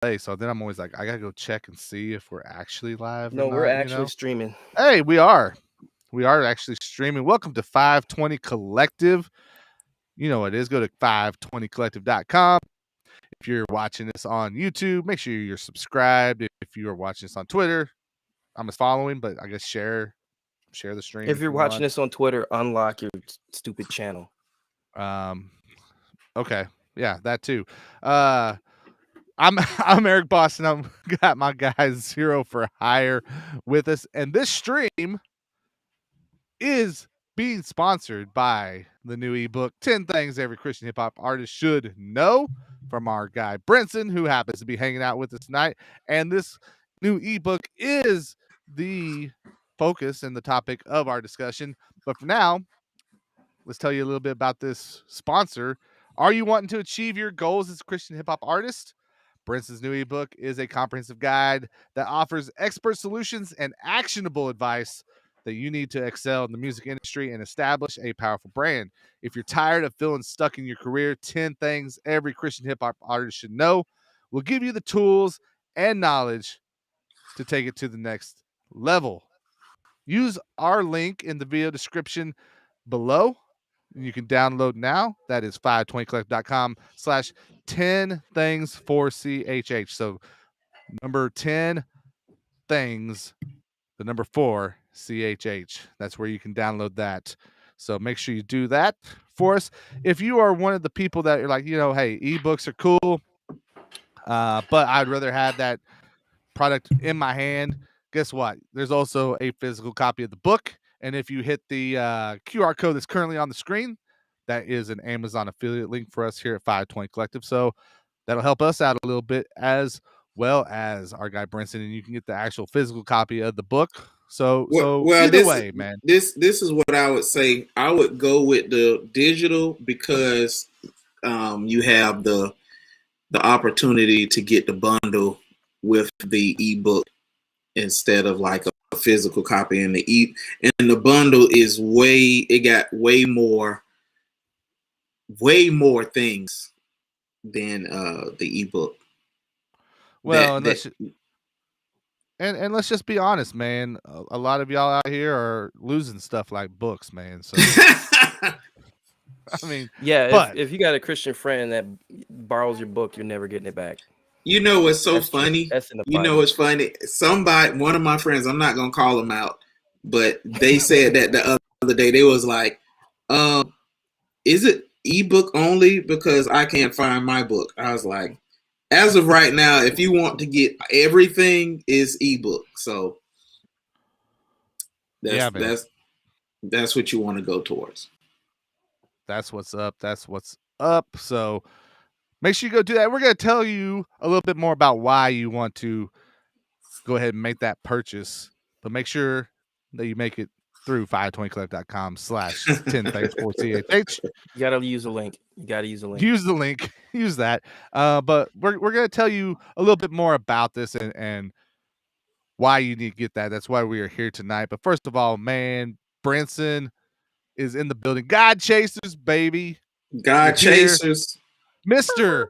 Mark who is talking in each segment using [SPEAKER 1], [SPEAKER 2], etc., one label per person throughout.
[SPEAKER 1] delay, so then I'm always like, I gotta go check and see if we're actually live or
[SPEAKER 2] No, we're
[SPEAKER 1] not.
[SPEAKER 2] actually streaming.
[SPEAKER 1] Hey, we are. We are actually streaming. Welcome to 520 Collective. You know what it is. Go to 520collective.com. If you're watching this on YouTube, make sure you're subscribed. If you are watching this on Twitter, I'm just following, but I guess share the stream.
[SPEAKER 2] If you're
[SPEAKER 1] you
[SPEAKER 2] watching
[SPEAKER 1] want.
[SPEAKER 2] this on Twitter, unlock your stupid channel.
[SPEAKER 1] Okay. Yeah, that too. I'm Eric Boston. I'm got my guys Zero for Hire with us, and this stream is being sponsored by the new ebook 10 Things Every Christian Hip Hop Artist Should Know from our guy Brinson, who happens to be hanging out with us tonight. And this new ebook is the focus and the topic of our discussion. But for now, let's tell you a little bit about this sponsor. Are you wanting to achieve your goals as a Christian hip hop artist? Brinson's new ebook is a comprehensive guide that offers expert solutions and actionable advice that you need to excel in the music industry and establish a powerful brand. If you're tired of feeling stuck in your career, 10 Things Every Christian Hip Hop Artist Should Know will give you the tools and knowledge to take it to the next level. Use our link in the video description below. You can download now. That is 520collective.com/10 things for CHH. So number 10 things, the number 4 CHH. That's where you can download that. So make sure you do that for us. If you are one of the people that are like, hey, ebooks are cool, but I'd rather have that product in my hand, guess what? There's also a physical copy of the book. And if you hit the QR code that's currently on the screen, that is an Amazon affiliate link for us here at 520 Collective. So that'll help us out a little bit as well as our guy Brinson, and you can get the actual physical copy of the book. So either way, man.
[SPEAKER 3] This is what I would say. I would go with the digital because you have the opportunity to get the bundle with the ebook instead of like a physical copy. And the bundle is got way more things than the ebook.
[SPEAKER 1] Well, and let's just be honest, man. A lot of y'all out here are losing stuff like books, man. So I mean,
[SPEAKER 2] yeah, if you got a Christian friend that borrows your book, you're never getting it back.
[SPEAKER 3] You know what's so funny? You know what's funny? One of my friends, I'm not gonna call them out, but they said that the other day. They was like, "Is it ebook only? Because I can't find my book." I was like, "As of right now, if you want to get everything, is ebook." So that's what you want to go towards.
[SPEAKER 1] That's what's up. That's what's up. So make sure you go do that. We're going to tell you a little bit more about why you want to go ahead and make that purchase, but make sure that you make it through 520collective.com/10 things for CHH.
[SPEAKER 2] You got to use the link.
[SPEAKER 1] Use the link. Use that. But we're going to tell you a little bit more about this and why you need to get that. That's why we are here tonight. But first of all, man, Brinson is in the building. God Chasers, baby.
[SPEAKER 3] God Chasers.
[SPEAKER 1] Mr.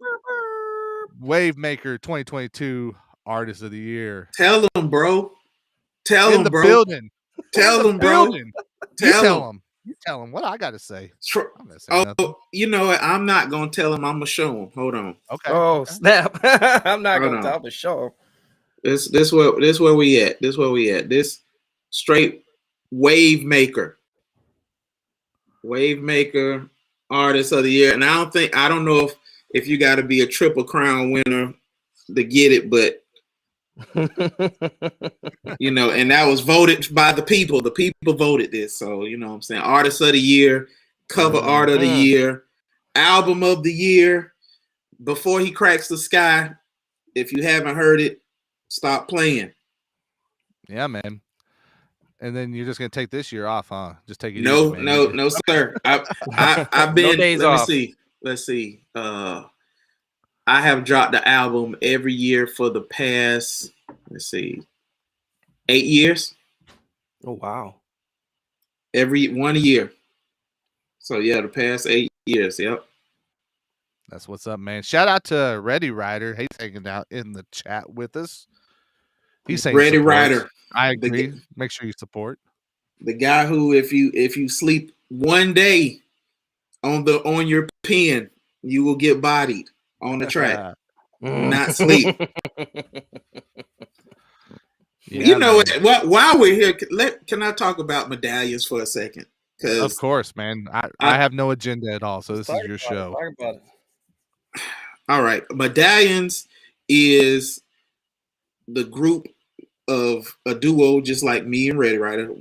[SPEAKER 1] Wavemaker 2022 Artist of the Year.
[SPEAKER 3] Tell them, bro. Tell them, bro.
[SPEAKER 1] Building.
[SPEAKER 3] Tell them, bro.
[SPEAKER 1] Tell them. You tell them what I got to say.
[SPEAKER 3] You know what? I'm not going to tell them. I'm going to show them. Hold on.
[SPEAKER 1] Okay.
[SPEAKER 2] Oh, snap. I'm not going to tell them. Show them.
[SPEAKER 3] This where we at. This straight Wavemaker. Wavemaker Artist of the Year. And I don't know if you got to be a Triple Crown winner to get it, but and that was voted by the people. The people voted this. So, you know what I'm saying? Artist of the Year, cover art of the year, album of the year, Before He Cracks the Sky. If you haven't heard it, stop playing.
[SPEAKER 1] Yeah, man. And then you're just gonna take this year off, huh? Just take it.
[SPEAKER 3] No,
[SPEAKER 1] easy,
[SPEAKER 3] no, sir. I've been.
[SPEAKER 2] No days off.
[SPEAKER 3] Let's see. I have dropped the album every year for the past. Let's see, 8 years.
[SPEAKER 2] Oh wow!
[SPEAKER 3] Every 1 year. So yeah, the past 8 years. Yep.
[SPEAKER 1] That's what's up, man. Shout out to Ready Rider. He's hanging out in the chat with us. He's saying
[SPEAKER 3] Ready
[SPEAKER 1] support.
[SPEAKER 3] Rider.
[SPEAKER 1] I agree. Make sure you support.
[SPEAKER 3] The guy who, if you sleep one day on your pen, you will get bodied on the track. Not sleep.
[SPEAKER 1] Yeah,
[SPEAKER 3] you know what? While we're here, can I talk about medallions for a second?
[SPEAKER 1] Of course, man. I have no agenda at all, so this is your show.
[SPEAKER 2] Talk about it.
[SPEAKER 3] All right, medallions is the group of a duo, just like me and Ready Rider.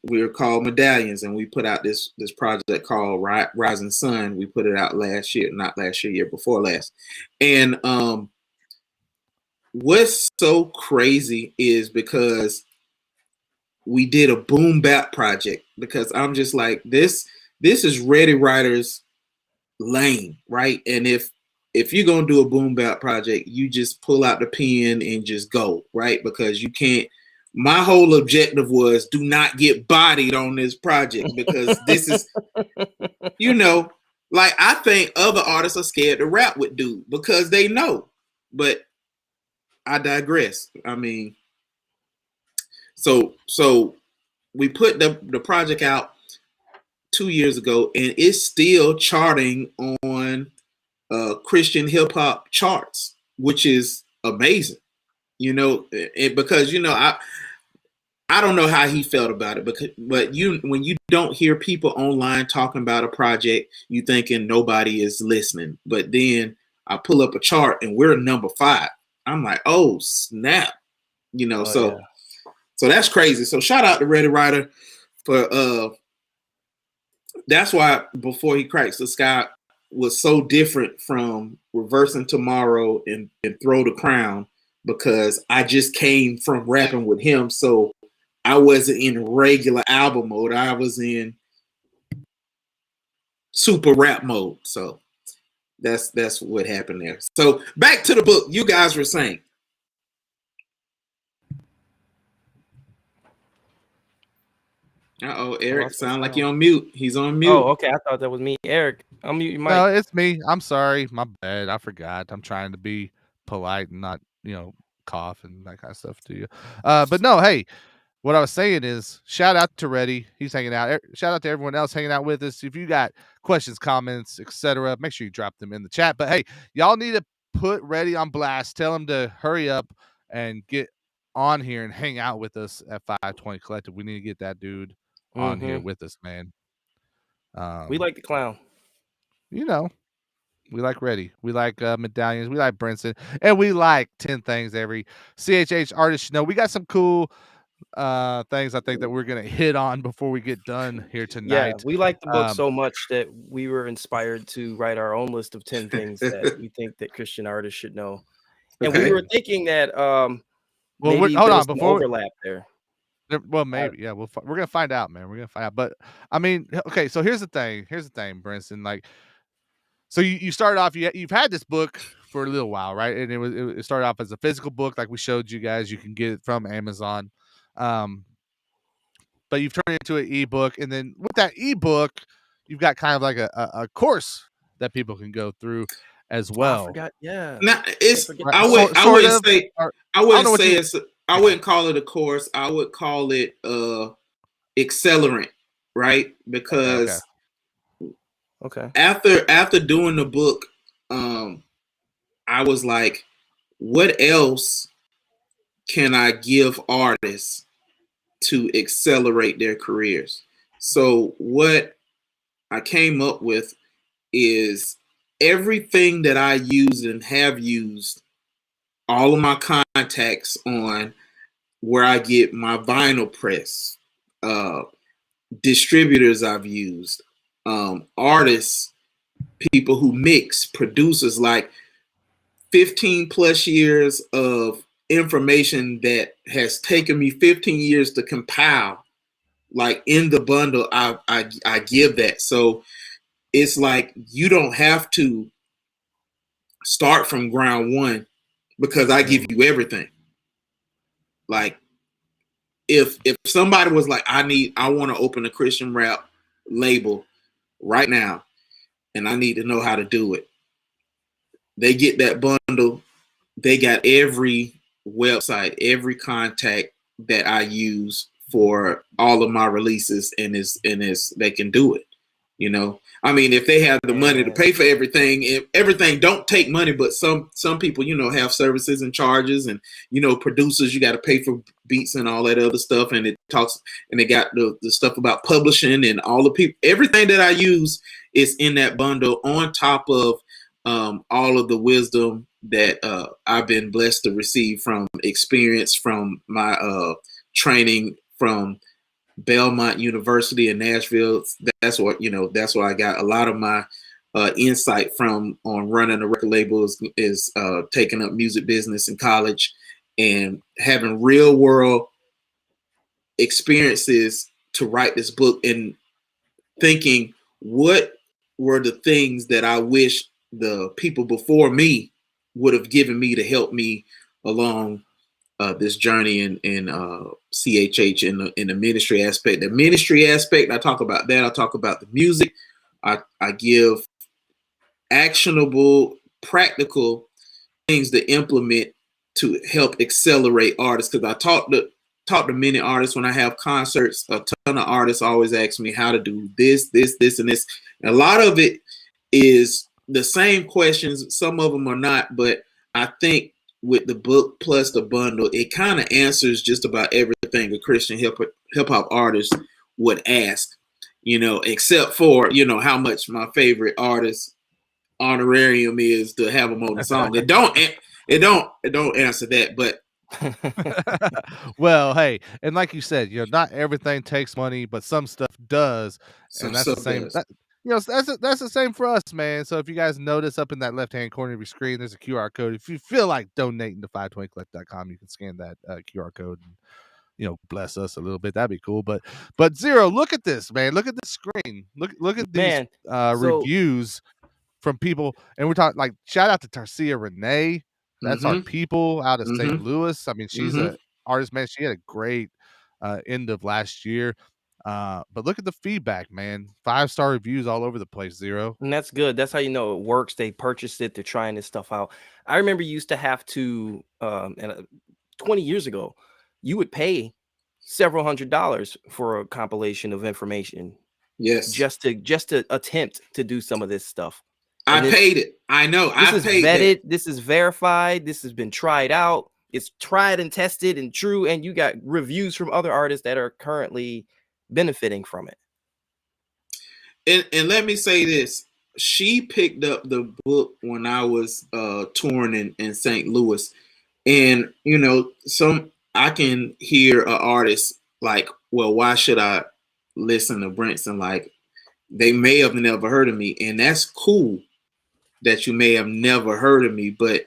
[SPEAKER 3] We're called Medallions, and we put out this project called Rising Sun. We put it out last year, not last year, year before last. And what's so crazy is because we did a boom bap project, because I'm just like, this is Ready Rider's lane, right? And if you're gonna do a boom bap project, you just pull out the pen and just go, right? Because you can't. My whole objective was do not get bodied on this project, because this is, like, I think other artists are scared to rap with dude because they know. But I digress. I mean, so we put the project out 2 years ago, and it's still charting on Christian hip hop charts, which is amazing, because I don't know how he felt about it, but when you don't hear people online talking about a project, you thinking nobody is listening. But then I pull up a chart and we're number 5. I'm like, oh snap, so that's crazy. So shout out to Ready Rider for that's why Before He Cracks the Sky was so different from Reversing Tomorrow and Throw the Crown, because I just came from rapping with him. So I wasn't in regular album mode. I was in super rap mode. So that's what happened there. So back to the book. You guys were saying. Eric, sound like you're on mute. He's on mute.
[SPEAKER 2] Oh, okay. I thought that was me. Eric, unmute your mic.
[SPEAKER 1] No, it's me. I'm sorry. My bad. I forgot. I'm trying to be polite and not, cough and that kind of stuff to you. But no, hey, what I was saying is shout out to Reddy. He's hanging out. Shout out to everyone else hanging out with us. If you got questions, comments, etc., make sure you drop them in the chat. But hey, y'all need to put Reddy on blast. Tell him to hurry up and get on here and hang out with us at 520 Collective. We need to get that dude on here with us, man.
[SPEAKER 2] We like the clown.
[SPEAKER 1] We like Reddy. We like Medallions. We like Brinson. And we like 10 Things Every CHH artist. We got some cool things I think that we're going to hit on before we get done here tonight.
[SPEAKER 2] Yeah, we like the book so much that we were inspired to write our own list of 10 things that we think that Christian artists should know. And we were thinking that maybe hold on, before overlap there.
[SPEAKER 1] Well, maybe, yeah. We're gonna find out, man. We're gonna find out. But I mean, okay. So here's the thing, Brinson. Like, so you started off. You've had this book for a little while, right? And it started off as a physical book, like we showed you guys. You can get it from Amazon, but you've turned it into an ebook, and then with that ebook, you've got kind of like a course that people can go through as well.
[SPEAKER 2] I forgot. Yeah.
[SPEAKER 3] Now, I wouldn't call it a course. I would call it accelerant, right? Because after doing the book, I was like, what else can I give artists to accelerate their careers? So what I came up with is everything that I use and have used, all of my contacts on where I get my vinyl press, distributors I've used, artists, people who mix, producers, like 15 plus years of information that has taken me 15 years to compile, like in the bundle, I give that. So it's like you don't have to start from ground one, because I give you everything. Like if somebody was like, I want to open a Christian rap label right now, and I need to know how to do it, they get that bundle. They got every website, every contact that I use for all of my releases, and they can do it. You know, I mean, if they have the money to pay for everything, everything don't take money, but some people, you know, have services and charges, and you know, producers, you got to pay for beats and all that other stuff, and it talks, and they got the stuff about publishing and all the people, everything that I use is in that bundle on top of all of the wisdom that I've been blessed to receive from experience from my training from Belmont University in Nashville. That's what, you know, that's where I got a lot of my insight from on running a record label is taking up music business in college and having real world experiences to write this book, and thinking what were the things that I wish the people before me would have given me to help me along this journey in CHH in the ministry aspect. The ministry aspect, I talk about that. I talk about the music. I give actionable, practical things to implement to help accelerate artists. Because I talk to many artists when I have concerts. A ton of artists always ask me how to do this, and this. And a lot of it is the same questions. Some of them are not, but I think with the book plus the bundle, it kind of answers just about everything a Christian hip hop artist would ask, you know, except for, you know, how much my favorite artist honorarium is to have them on the song. It don't answer that, but
[SPEAKER 1] well, hey, and like you said, you know, not everything takes money, but some stuff does, and that's the same. That, you know, that's the same for us, man. So if you guys notice up in that left-hand corner of your screen, there's a QR code. If you feel like donating to 520collect.com, you can scan that QR code and, you know, bless us a little bit. That'd be cool. But Zero, look at this, man. Look at the screen. Look at these reviews from people, and we're talking like shout out to Tarcia Renee. That's our people out of St. Louis. I mean, she's an artist, man. She had a great end of last year. But look at the feedback, man. 5-star reviews all over the place, Zero.
[SPEAKER 2] And that's good. That's how you know it works. They purchased it. They're trying this stuff out. I remember you used to have to, 20 years ago, you would pay several $100s for a compilation of information.
[SPEAKER 3] Yes.
[SPEAKER 2] Just to attempt to do some of this stuff.
[SPEAKER 3] I paid it. I know.
[SPEAKER 2] This is vetted. This is verified. This has been tried out. It's tried and tested and true. And you got reviews from other artists that are currently benefiting from
[SPEAKER 3] it. And let me say this. She picked up the book when I was touring in St. Louis. And, you know, I can hear an artist like, well, why should I listen to Brinson? Like, they may have never heard of me. And that's cool that you may have never heard of me, but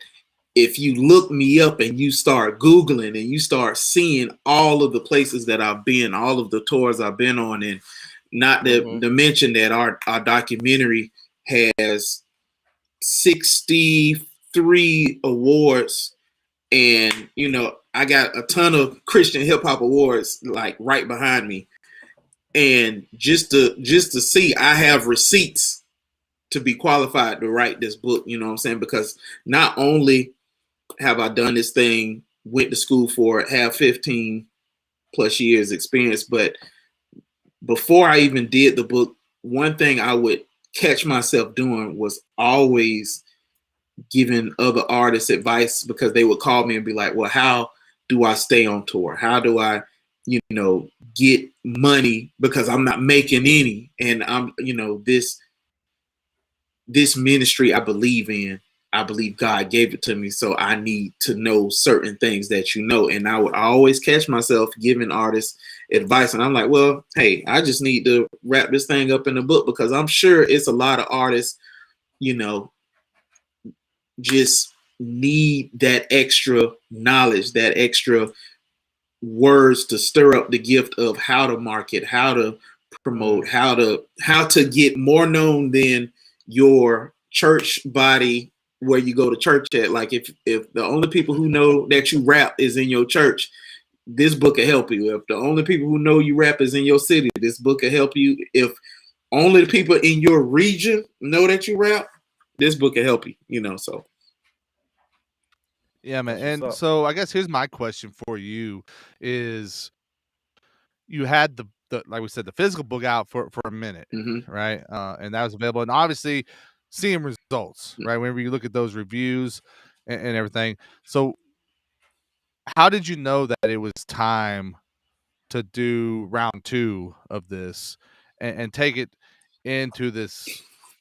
[SPEAKER 3] if you look me up and you start Googling and you start seeing all of the places that I've been, all of the tours I've been on, and not to mention that our documentary has 63 awards, and you know, I got a ton of Christian hip hop awards like right behind me, and just to see, I have receipts to be qualified to write this book, you know what I'm saying? Because not only have I done this thing, went to school for it, have 15 plus years experience, but before I even did the book, one thing I would catch myself doing was always giving other artists advice, because they would call me and be like, well, how do I stay on tour? How do I, you know, get money, because I'm not making any, and I'm, you know, this ministry I believe in, I believe God gave it to me, so I need to know certain things that you know. And I would always catch myself giving artists advice, and I'm like, well, hey, I just need to wrap this thing up in a book, because I'm sure it's a lot of artists, you know, just need that extra knowledge, that extra words to stir up the gift of how to market, how to promote, how to get more known than your church body where you go to church at. Like if the only people who know that you rap is in your church, this book will help you. If the only people who know you rap is in your city, this book will help you. If only the people in your region know that you rap, this book will help you, you know. So
[SPEAKER 1] Yeah, man. And so I guess here's my question for you is you had the like we said, the physical book out for a minute, right? And that was available. And obviously seeing results, right? Whenever you look at those reviews and everything. So how did you know that it was time to do round 2 of this and take it into this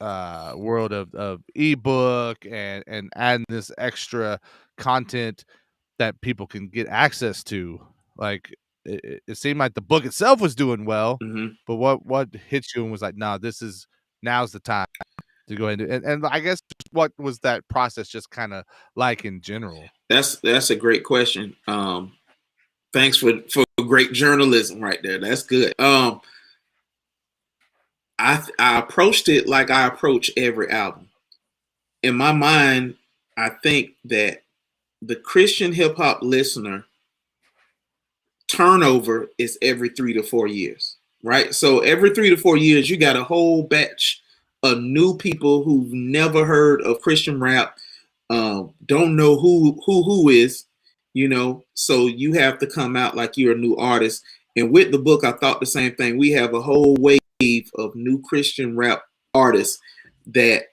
[SPEAKER 1] world of ebook and adding this extra content that people can get access to? Like it seemed like the book itself was doing well, but what hit you and was like, nah, now's the time to go into and I guess what was that process just kind of like in general?
[SPEAKER 3] That's a great question. Thanks for great journalism right there. That's good. I approached it like I approach every album. In my mind, I think that the Christian hip hop listener turnover is every 3 to 4 years, right? So every 3 to 4 years, you got a whole batch of new people who've never heard of Christian rap, don't know who is, you know. So you have to come out like you're a new artist. And with the book, I thought the same thing. We have a whole wave of new Christian rap artists that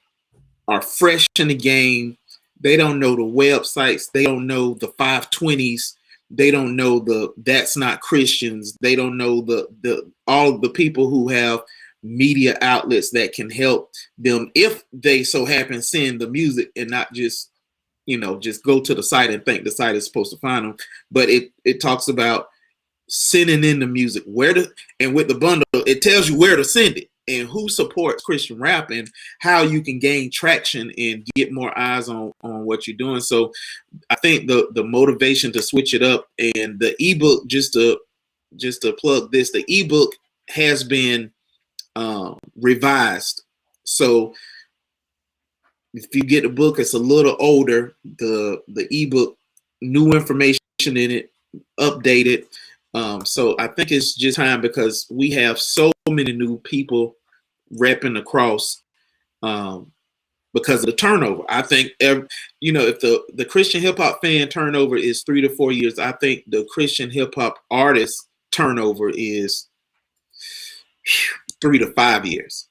[SPEAKER 3] are fresh in the game. They don't know the websites. They don't know the 520s. They don't know the That's Not Christians. They don't know the all of the people who have media outlets that can help them if they so happen send the music and not just, you know, just go to the site and think the site is supposed to find them. But it talks about sending in the music, and with the bundle, it tells you where to send it and who supports Christian rap and how you can gain traction and get more eyes on what you're doing. So I think the motivation to switch it up, and the ebook, just to plug this, the ebook has been revised. So if you get the book, it's a little older. The ebook, new information in it, updated. So I think it's just time because we have so many new people repping across because of the turnover. I think if the Christian hip hop fan turnover is 3 to 4 years, I think the Christian hip hop artist turnover is 3 to 5 years.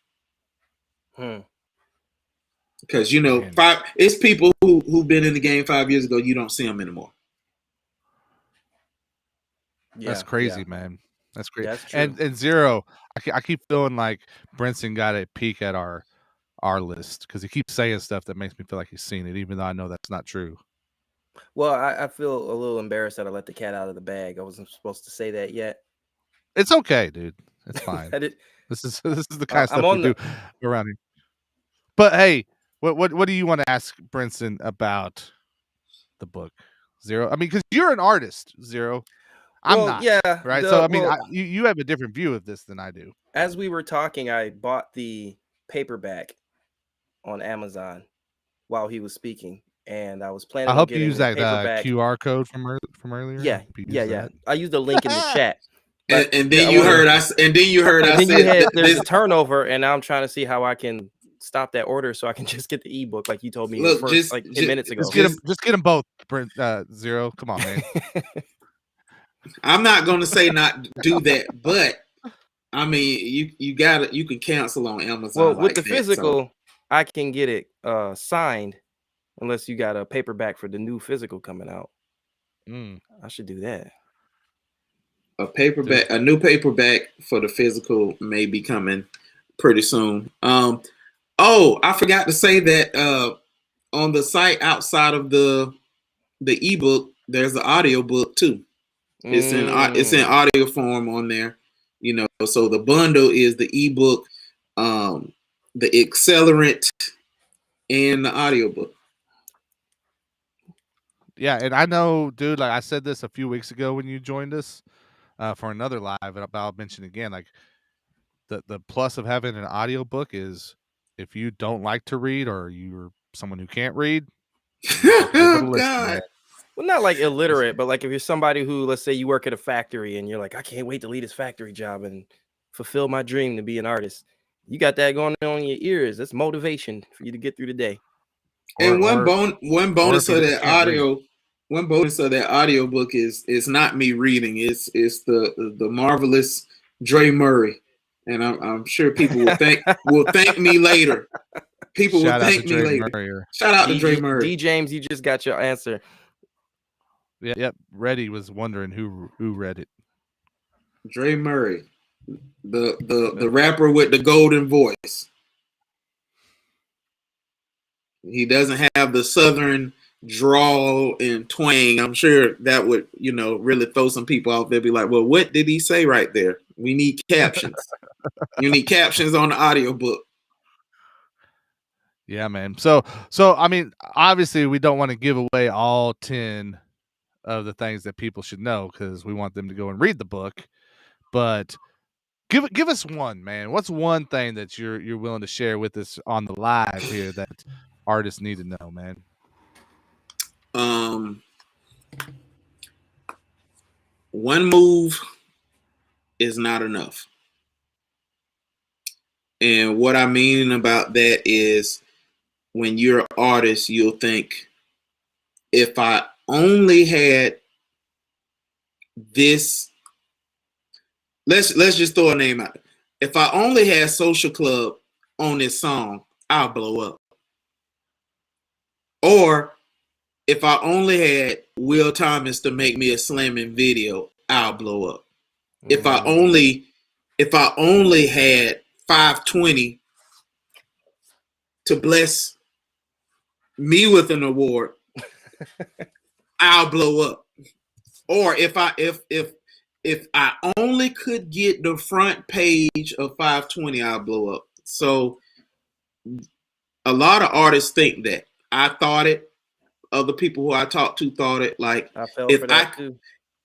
[SPEAKER 3] Because it's people who've been in the game 5 years ago. You don't see them anymore.
[SPEAKER 1] Yeah, that's crazy, man. That's great. That's true. And Zero, I keep feeling like Brinson got a peek at our list because he keeps saying stuff that makes me feel like he's seen it, even though I know that's not true.
[SPEAKER 2] Well, I feel a little embarrassed that I let the cat out of the bag. I wasn't supposed to say that yet.
[SPEAKER 1] It's okay, dude. It's fine. This is the kind of stuff we do around here. But hey, what do you want to ask Brinson about the book, Zero? I mean, because you're an artist, Zero. I'm not. Yeah. Right. So I mean, you have a different view of this than I do.
[SPEAKER 2] As we were talking, I bought the paperback on Amazon while he was speaking, and I was planning.
[SPEAKER 1] I hope you use that QR code from earlier.
[SPEAKER 2] Yeah. I used a link in the chat.
[SPEAKER 3] And then you heard us. And then you heard us.
[SPEAKER 2] There's a turnover, and now I'm trying to see how I can stop that order so I can just get the ebook like you told me 10 minutes ago.
[SPEAKER 1] Just get them both, Zero. Come on, man.
[SPEAKER 3] I'm not going to say not do that, but I mean, you can cancel on Amazon.
[SPEAKER 2] Well, with the physical, I can get it signed, unless you got a paperback for the new physical coming out. I should do that.
[SPEAKER 3] A new paperback for the physical may be coming pretty soon. I forgot to say that on the site outside of the ebook, there's an audio book too. It's in audio form on there, so the bundle is the ebook, the accelerant, and the audiobook.
[SPEAKER 1] Yeah, and I know, dude, like I said this a few weeks ago when you joined us for another live, and I'll mention again, like the plus of having an audiobook is if you don't like to read or you're someone who can't read,
[SPEAKER 3] God.
[SPEAKER 2] Well, not like illiterate, but like if you're somebody who, let's say you work at a factory and you're like, I can't wait to leave this factory job and fulfill my dream to be an artist. You got that going on in your ears. That's motivation for you to get through the day.
[SPEAKER 3] And one bonus of that audio, one bonus of that audiobook is not me reading. It's the marvelous Dre Murray, and I'm sure people will thank me later. People will thank me later. Shout out to Dre Murray.
[SPEAKER 2] D James, you just got your answer.
[SPEAKER 1] Yep. Reddy was wondering who read it.
[SPEAKER 3] Dre Murray, the rapper with the golden voice. He doesn't have the southern drawl and twang. I'm sure that would, really throw some people off. They'd be like, well, what did he say right there? We need captions. You need captions on the audiobook.
[SPEAKER 1] Yeah, man. So I mean, obviously we don't want to give away all 10 of the things that people should know because we want them to go and read the book. But give us one, man. What's one thing that you're willing to share with us on the live here that artists need to know, man?
[SPEAKER 3] One move is not enough. And what I mean about that is when you're an artist, you'll think, if I only had this, let's just throw a name out. If I only had Social Club on this song, I'll blow up. Or if I only had Will Thomas to make me a slamming video, I'll blow up. If I only had 520 to bless me with an award, I'll blow up. Or if I only could get the front page of 520, I'll blow up. So a lot of artists think that. I thought it. Other people who I talked to thought it. Like,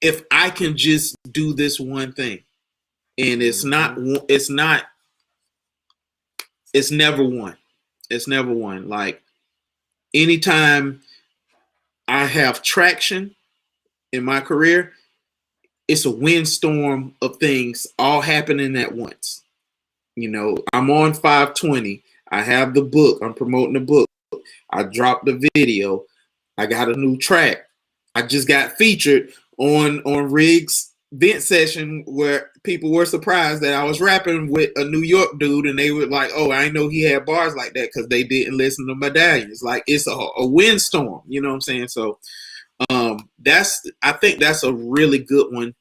[SPEAKER 3] if I can just do this one thing, and it's never one. It's never one. Like, anytime I have traction in my career, it's a windstorm of things all happening at once. I'm on 520. I have the book. I'm promoting the book. I dropped the video. I got a new track. I just got featured on Riggs' vent session where people were surprised that I was rapping with a New York dude, and they were like, oh, I didn't know he had bars like that because they didn't listen to Medallions. Like, it's a windstorm, you know what I'm saying? So I think that's a really good one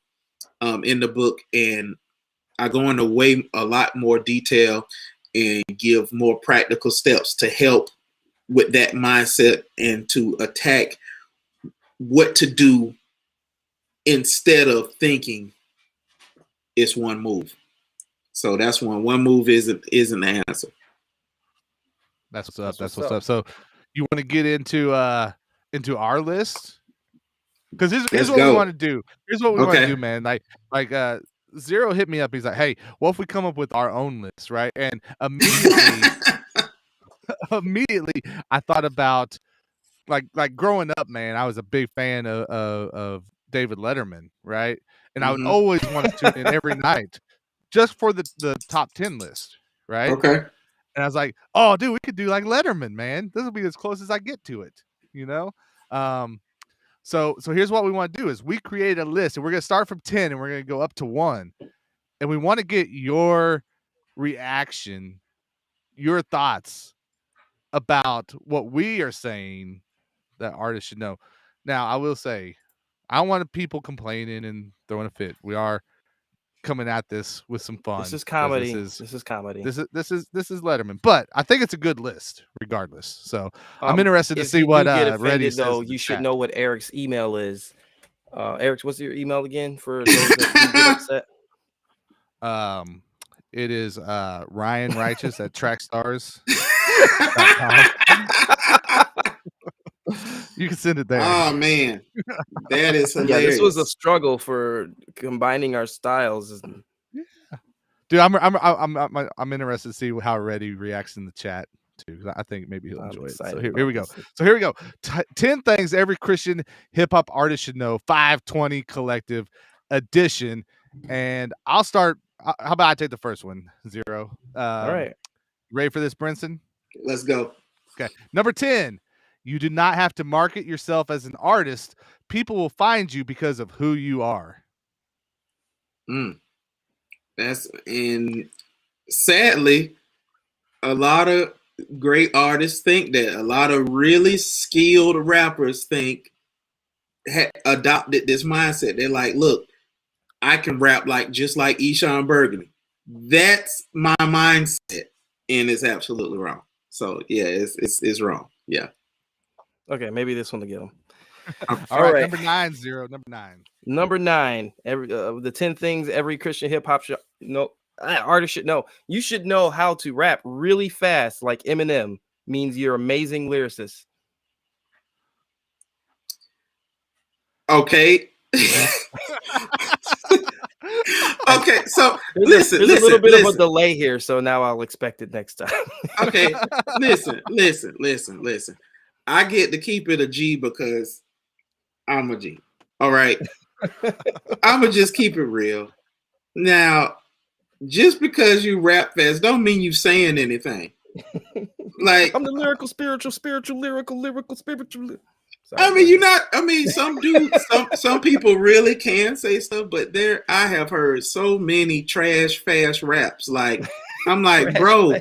[SPEAKER 3] in the book, and I go into a lot more detail and give more practical steps to help with that mindset and to attack what to do instead of thinking it's one move. So that's one. One move isn't the answer.
[SPEAKER 1] That's what's up. That's what's up. So you want to get into our list? Because here's what we want to do. Here's what we want to do, man. Like Zero hit me up. He's like, hey, what if we come up with our own list, right? And immediately I thought about like growing up, man, I was a big fan of David Letterman, right? And I would always want to tune in every night just for the top 10 list, right?
[SPEAKER 3] Okay.
[SPEAKER 1] And I was like, oh, dude, we could do like Letterman, man. This will be as close as I get to it, So here's what we want to do is we create a list, and we're going to start from 10 and we're going to go up to 1. And we want to get your reaction, your thoughts about what we are saying that artists should know. Now, I will say, I don't want people complaining and throwing a fit. We are coming at this with some fun.
[SPEAKER 2] This is comedy. This is comedy.
[SPEAKER 1] This is Letterman, but I think it's a good list, regardless. So I'm interested to see what Reddy says. Though
[SPEAKER 2] you should know what Eric's email is. Eric, what's your email again for those that get
[SPEAKER 1] upset? It is Ryan Righteous at trackstars.com. You can send it there.
[SPEAKER 3] Oh man, that is hilarious.
[SPEAKER 2] Yeah, this was a struggle for combining our styles.
[SPEAKER 1] Yeah. Dude, I'm interested to see how Reddy reacts in the chat too, because I think maybe he'll enjoy it. So here we go. So here we go. 10 things every Christian hip hop artist should know. 520 Collective Edition, and I'll start. How about I take the first one? Zero.
[SPEAKER 2] All right.
[SPEAKER 1] Ready for this, Brinson?
[SPEAKER 3] Let's go.
[SPEAKER 1] Okay. Number 10. You do not have to market yourself as an artist. People will find you because of who you are.
[SPEAKER 3] And sadly, a lot of great artists think that. A lot of really skilled rappers adopted this mindset. They're like, look, I can rap just like Eshawn Burgundy. That's my mindset, and it's absolutely wrong. So yeah, it's wrong. Yeah.
[SPEAKER 2] Okay, maybe this one to get them.
[SPEAKER 1] All right, number 9, Zero. Number 9.
[SPEAKER 2] Number 9. The 10 things every Christian hip hop artist should know. You should know how to rap really fast, like Eminem. Means you're amazing lyricist.
[SPEAKER 3] Okay. Okay, so
[SPEAKER 2] there's a little bit of a delay here, so now I'll expect it next time.
[SPEAKER 3] Okay, listen. I get to keep it a G because I'm a G. All right. I'm gonna just keep it real. Now, just because you rap fast don't mean you saying anything. Like,
[SPEAKER 2] I'm the lyrical, spiritual, lyrical. Sorry,
[SPEAKER 3] I mean, you're not. I mean, some people really can say stuff, but I have heard so many trash fast raps. Like, I'm like, bro,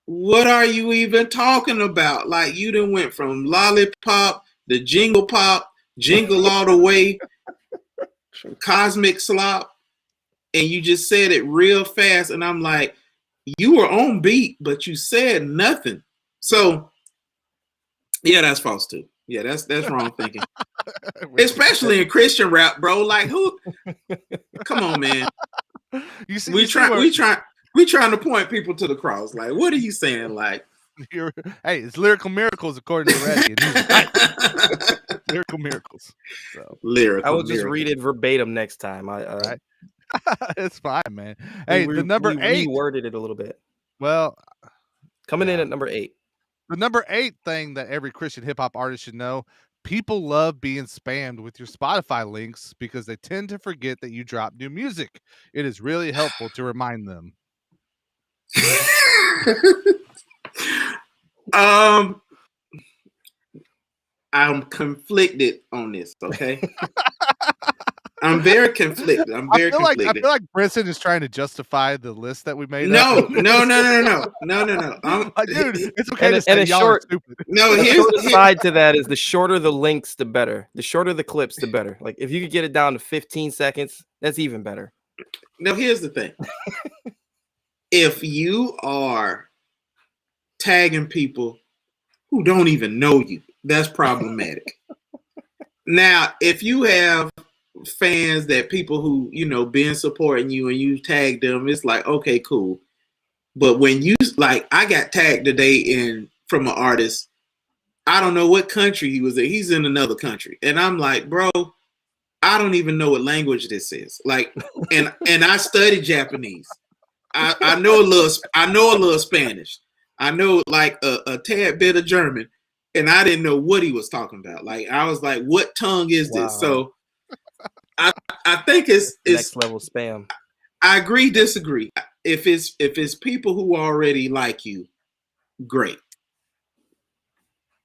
[SPEAKER 3] what are you even talking about? Like, you done went from lollipop to jingle pop, jingle all the way, cosmic slop, and you just said it real fast. And I'm like, you were on beat, but you said nothing. So, yeah, that's false too. Yeah, that's wrong thinking. Especially in Christian rap, bro. Like, who? Come on, man. We trying to point people to the cross. Like, what are you saying? Like,
[SPEAKER 1] hey, it's lyrical miracles according to Reggie. Lyrical miracles. So
[SPEAKER 2] I will just read it verbatim next time.
[SPEAKER 1] Right? It's fine, man. Hey, the number 8.
[SPEAKER 2] Reworded it a little bit.
[SPEAKER 1] Well,
[SPEAKER 2] coming in at number 8.
[SPEAKER 1] The number 8 thing that every Christian hip hop artist should know: people love being spammed with your Spotify links because they tend to forget that you drop new music. It is really helpful to remind them.
[SPEAKER 3] I'm conflicted on this, okay? I'm very conflicted. I feel like
[SPEAKER 1] Brinson is trying to justify the list that we made.
[SPEAKER 3] No.
[SPEAKER 1] Dude, it's okay to say y'all are stupid.
[SPEAKER 3] No,
[SPEAKER 2] here's side to that is the shorter the links, the better. The shorter the clips, the better. Like, if you could get it down to 15 seconds, that's even better.
[SPEAKER 3] Now, here's the thing. If you are tagging people who don't even know you, that's problematic. Now, if you have fans that people who, been supporting you and you tag them, it's like, okay, cool. But when you, like, I got tagged today from an artist, I don't know what country he was in. He's in another country. And I'm like, bro, I don't even know what language this is. Like, and I studied Japanese. I know a little Spanish. I know like a tad bit of German. And I didn't know what he was talking about. Like, I was like, what tongue is this? So I think it's
[SPEAKER 2] next level spam.
[SPEAKER 3] I agree, disagree. If it's people who already like you, great.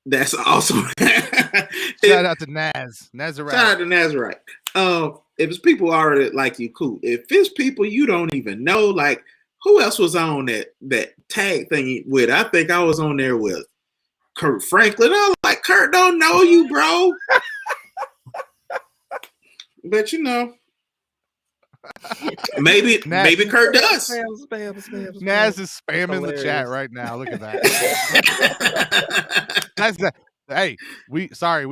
[SPEAKER 3] That's awesome.
[SPEAKER 1] Shout out to Nazarite.
[SPEAKER 3] Shout out to Nazarite. If it's people who already like you, cool. If it's people you don't even know, like, who else was on that tag thing with? I think I was on there with Kurt Franklin. I was like, Kurt don't know you, bro. But maybe Kurt does.
[SPEAKER 2] Spam.
[SPEAKER 1] Naz is spamming the chat right now. Look at that. Hey, we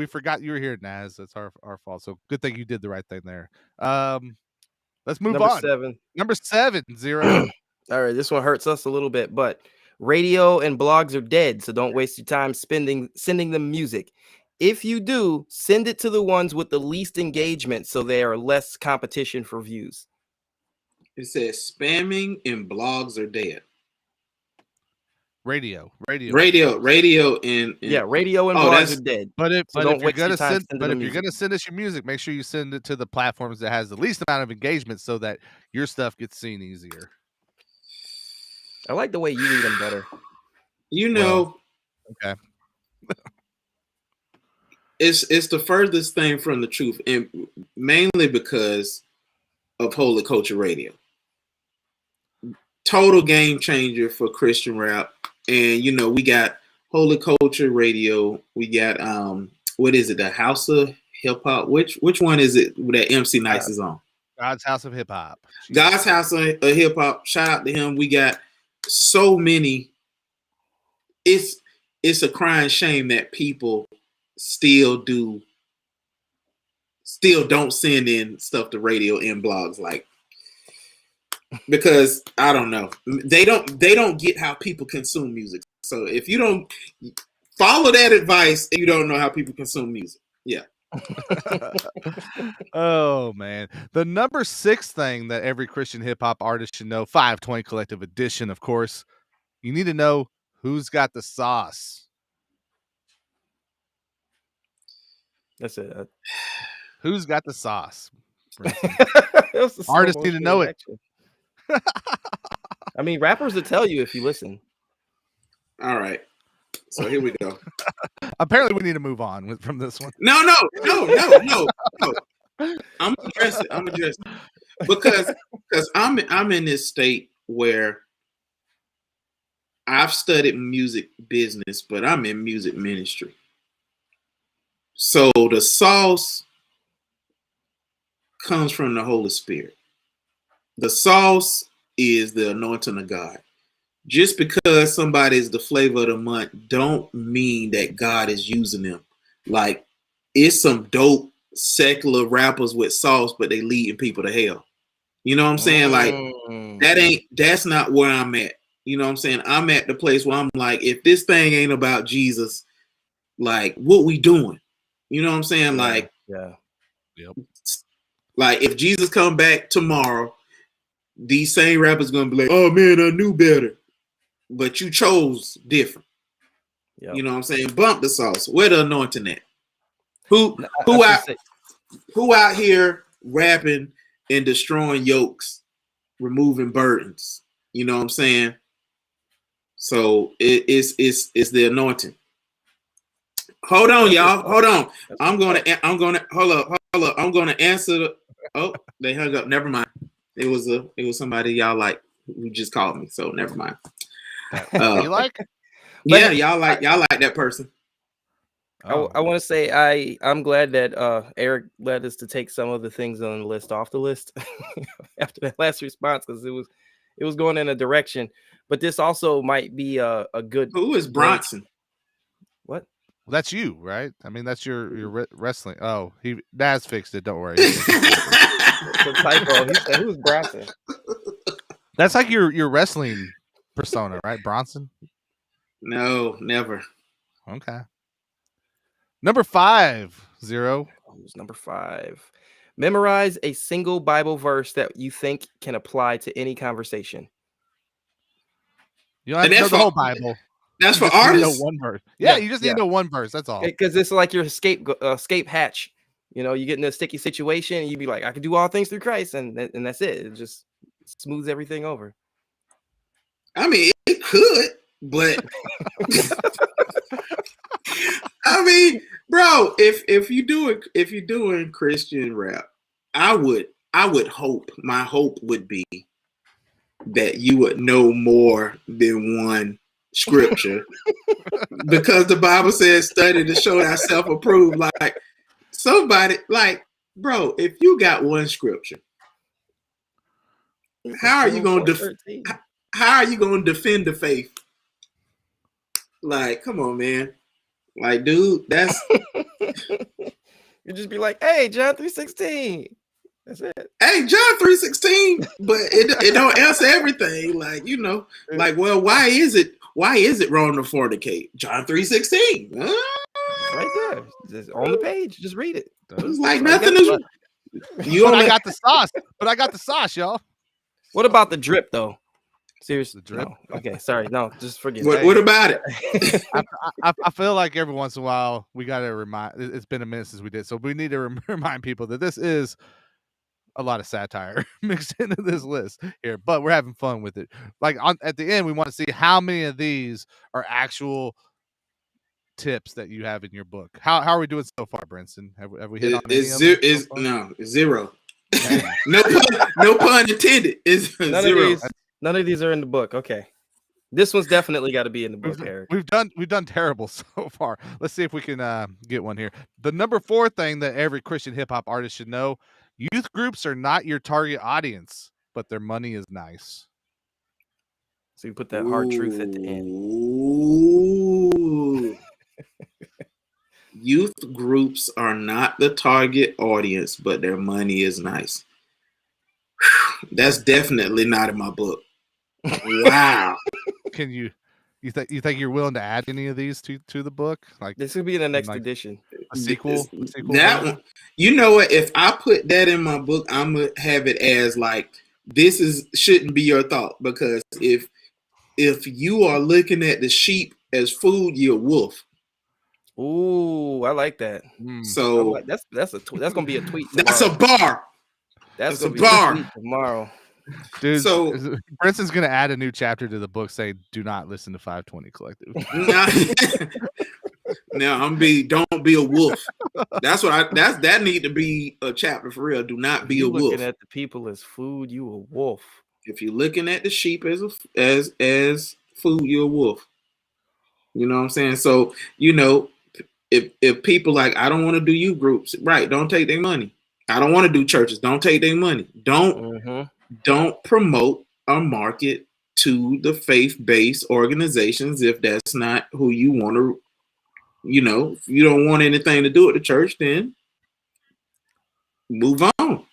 [SPEAKER 1] forgot you were here, Naz. That's our fault. So good thing you did the right thing there. Let's move on. Number 7, Zero.
[SPEAKER 2] All right, this one hurts us a little bit, but radio and blogs are dead, so don't waste your time sending them music. If you do, send it to the ones with the least engagement so there are less competition for views.
[SPEAKER 3] It says spamming and blogs are dead.
[SPEAKER 1] Radio and
[SPEAKER 2] radio and blogs are dead.
[SPEAKER 1] But if you're gonna send us your music, make sure you send it to the platforms that has the least amount of engagement so that your stuff gets seen easier.
[SPEAKER 2] I like the way you read them better.
[SPEAKER 3] Okay. it's the furthest thing from the truth, and mainly because of Holy Culture Radio. Total game changer for Christian rap. And we got Holy Culture Radio. We got what is it? The House of Hip Hop. Which one is it that MC Nice is on?
[SPEAKER 1] God's House of Hip Hop.
[SPEAKER 3] God's House of Hip Hop. Shout out to him. We got so many. It's a crying shame that people still don't send in stuff to radio and blogs, like, because I don't know, they don't get how people consume music. So if you don't follow that advice, you don't know how people consume music. Yeah.
[SPEAKER 1] Oh man, the number 6 thing that every Christian hip hop artist should know, 520 Collective Edition, of course. You need to know who's got the sauce.
[SPEAKER 2] That's it.
[SPEAKER 1] Who's got the sauce? Artists need to know it.
[SPEAKER 2] I mean, rappers will tell you if you listen.
[SPEAKER 3] All right. So here we go.
[SPEAKER 1] Apparently, we need to move on from this one.
[SPEAKER 3] No. I'm addressing it because I'm in this state where I've studied music business, but I'm in music ministry. So the sauce comes from the Holy Spirit. The sauce is the anointing of God. Just because somebody is the flavor of the month don't mean that God is using them. Like, it's some dope secular rappers with sauce, but they leading people to hell. You know what I'm saying? Like, that's not where I'm at. You know what I'm saying? I'm at the place where I'm like, if this thing ain't about Jesus, like, what we doing? You know what I'm saying? Like,
[SPEAKER 2] yeah.
[SPEAKER 1] Yep.
[SPEAKER 3] Like, if Jesus come back tomorrow, these same rappers gonna be like, oh man, I knew better. But you chose different. Yep. You know what I'm saying? Bump the sauce. Where the anointing at? Who out here rapping and destroying yokes, removing burdens? You know what I'm saying? So it's the anointing. Hold on, y'all. Hold on. I'm gonna hold up. I'm gonna answer they hung up. Never mind. It was somebody y'all like who just called me. So never mind.
[SPEAKER 1] You like?
[SPEAKER 3] Yeah, y'all like that person.
[SPEAKER 2] I want to say I'm glad that Eric led us to take some of the things on the list off the list after that last response, because it was going in a direction. But this also might be a good.
[SPEAKER 3] Who is Brinson?
[SPEAKER 2] What?
[SPEAKER 1] Well, that's you, right? I mean, that's your wrestling. Oh, Daz fixed it. Don't worry.
[SPEAKER 2] It's a typo. He said, "Who's Bronson?"
[SPEAKER 1] That's like your wrestling persona, right? Bronson?
[SPEAKER 3] No, never.
[SPEAKER 1] Okay. Number 5, 0.
[SPEAKER 2] Who's number 5? Memorize a single Bible verse that you think can apply to any conversation.
[SPEAKER 1] You don't have to know the whole Bible.
[SPEAKER 3] That's for artists.
[SPEAKER 1] Know one verse. Yeah, you just need to know one verse. That's all.
[SPEAKER 2] Because it's like your escape hatch. You know, you get in a sticky situation, and you'd be like, "I can do all things through Christ," and that's it. It just smooths everything over.
[SPEAKER 3] I mean, it could, but I mean, bro, if you're doing Christian rap, I would hope, my hope would be that you would know more than one scripture, because the Bible says, "Study to show thyself approved." Like, somebody, like, bro, if you got one scripture, how are you gonna defend the faith? Like, come on, man. Like, dude, that's
[SPEAKER 2] you just be like, "Hey, John 3:16." That's it.
[SPEAKER 3] Hey, John 3:16, but it don't answer everything. Like, you know, like, well, why is it wrong to fornicate? John 3:16.
[SPEAKER 2] Right there. Just on the page. Just read it.
[SPEAKER 3] It's like nothing is.
[SPEAKER 1] I got the sauce. But I got the sauce, y'all.
[SPEAKER 2] What about the drip, though? Seriously,
[SPEAKER 1] the drip?
[SPEAKER 2] No. Okay, sorry. No, just forget
[SPEAKER 3] it. What about it?
[SPEAKER 1] I feel like every once in a while we got to remind. It's been a minute since we did, so we need to remind people that this is a lot of satire mixed into this list here, but we're having fun with it. Like, at the end, we want to see how many of these are actual tips that you have in your book. How are we doing so far, Brinson? Have we hit on any of them?
[SPEAKER 3] No, zero. no pun intended. It's zero.
[SPEAKER 2] None of these are in the book. Okay. This one's definitely got to be in the book, Eric.
[SPEAKER 1] We've done terrible so far. Let's see if we can get one here. The number 4 thing that every Christian hip hop artist should know: youth groups are not your target audience, but their money is nice.
[SPEAKER 2] So you put that hard truth at the end.
[SPEAKER 3] Youth groups are not the target audience, but their money is nice. That's definitely not in my book. Wow.
[SPEAKER 1] Can you think you're willing to add any of these to the book? Like
[SPEAKER 2] this would be in the next edition.
[SPEAKER 1] A sequel.
[SPEAKER 3] That one. You know what? If I put that in my book, I'm gonna have it as like this shouldn't be your thought, because if you are looking at the sheep as food, you're a wolf.
[SPEAKER 2] Ooh, I like that.
[SPEAKER 3] So
[SPEAKER 2] like, that's gonna be a tweet.
[SPEAKER 3] Tomorrow. That's a bar.
[SPEAKER 2] That's gonna be a tweet tomorrow.
[SPEAKER 1] Dude, so Brinson's gonna add a new chapter to the book saying, "Do not listen to 520 Collective."
[SPEAKER 3] Now don't be a wolf. That's what that need to be a chapter for real. Do not be a wolf.
[SPEAKER 2] Looking at the people as food, you a wolf.
[SPEAKER 3] If you're looking at the sheep as food, you're a wolf. You know what I'm saying? So if people like, I don't want to do youth groups, right? Don't take their money. I don't want to do churches. Don't take their money. Don't promote or market to the faith-based organizations if that's not who you want to. If you don't want anything to do with the church, then move on.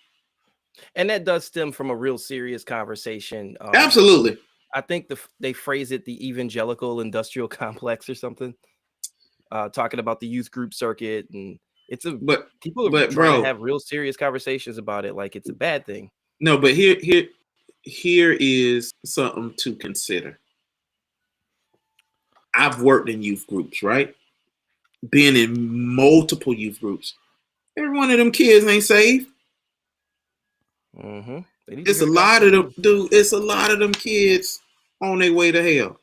[SPEAKER 2] And that does stem from a real serious conversation.
[SPEAKER 3] Absolutely.
[SPEAKER 2] I think they phrase it the evangelical industrial complex or something, talking about the youth group circuit, and people are trying to have real serious conversations about it, like it's a bad thing.
[SPEAKER 3] No, but here is something to consider. I've worked in youth groups, right? Been in multiple youth groups. Every one of them kids ain't saved. It's a lot of them, dude. It's a lot of them kids on their way to hell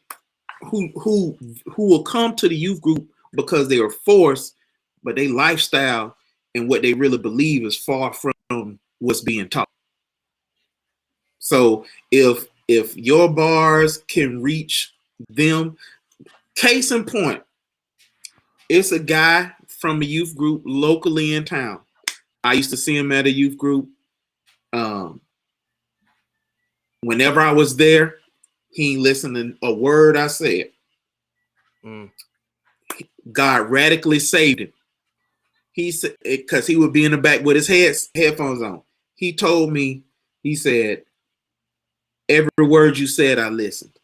[SPEAKER 3] who will come to the youth group because they are forced, but their lifestyle and what they really believe is far from what's being taught. So if your bars can reach them, case in point, it's a guy from a youth group locally in town. I used to see him at a youth group. Whenever I was there, he ain't listening a word I said. God radically saved him. He said, because he would be in the back with his headphones on. He told me, he said, every word you said, I listened.